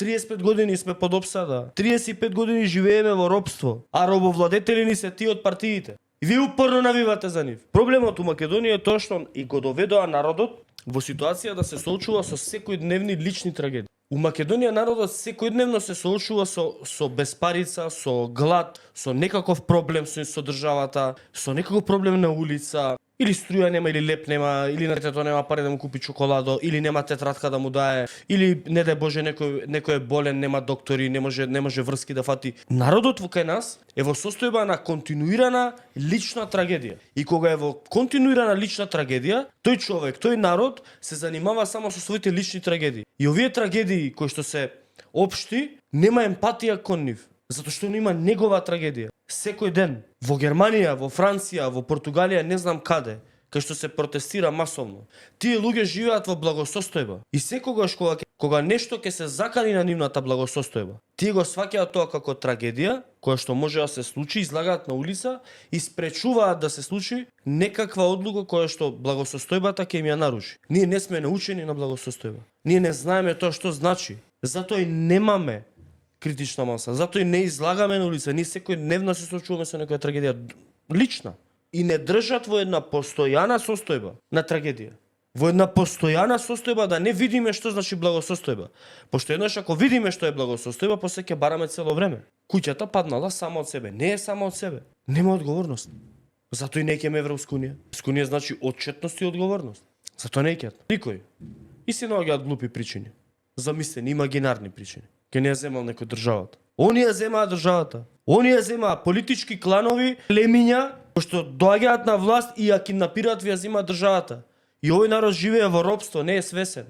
35 години сме под опсада. 35 години живееме во робство, а робовладетели ни се тие од партиите. И вие упорно навивате за нив. Проблемот у Македонија е тоа што и го доведоа народот во ситуација да се соочува со секојдневни лични трагедии. У Македонија народот секојдневно се соочува со безпарица, со глад, со некаков проблем со државата, со некаков проблем на улица, или струја нема, или леп нема, или на детето нема пари да му купи чоколадо, или нема тетрадка да му дае, или не дај Боже некој е болен, нема доктори, не може врски да фати. Народот во кај нас е во состојба на континуирана лична трагедија. И кога е во континуирана лична трагедија, тој човек, тој народ се занимава само со своите лични трагедии. И овие трагедии кои што се општи, нема емпатија кон нив, затоа што нема негова трагедија. Секој ден во Германија, во Франција, во Португалија, не знам каде, кај што се протестира масовно, тие луѓе живеат во благосостојба. И секогаш кога нешто ќе се закани на нивната благосостојба, тие го сваќаат тоа како трагедија, која што може да се случи, излагаат на улица и спречуваат да се случи некаква одлука која што благосостојбата ќе им ја наруши. Ние не сме научени на благосостојба. Ние не знаеме тоа што значи. Затоа и немаме критична маса. Затоа и не излагаме на улица. Ние секојдневно се соочуваме со некоја трагедија лична. И не држат во една постојана состојба на трагедија. Во една постојана состојба да не видиме што значи благосостојба. Пошто еднаш ако видиме што е благосостојба, после ќе бараме цело време. Куќата паднала само од себе. Не е само од себе. Нема одговорност. Затоа и не ќеме Европска унија. Европска унија значи отчетност и одговорност. Затоа не ќеат. Никој. И се наоѓаат глупи причини. Замислени, имагинарни причини. Ке не ја земал некој државата. Они ја земаа државата. Они ја земаа политички кланови, лемиња, кои што доаѓаат на власт и ја киднапираат, ја земаат државата. И овој народ живее во робство, не е свесен.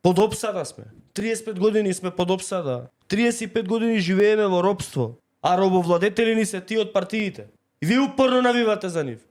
Под опсада сме. 35 години сме под опсада. 35 години живееме во робство, а робовладетели ни се тие од партиите. И вие упорно навивате за нив.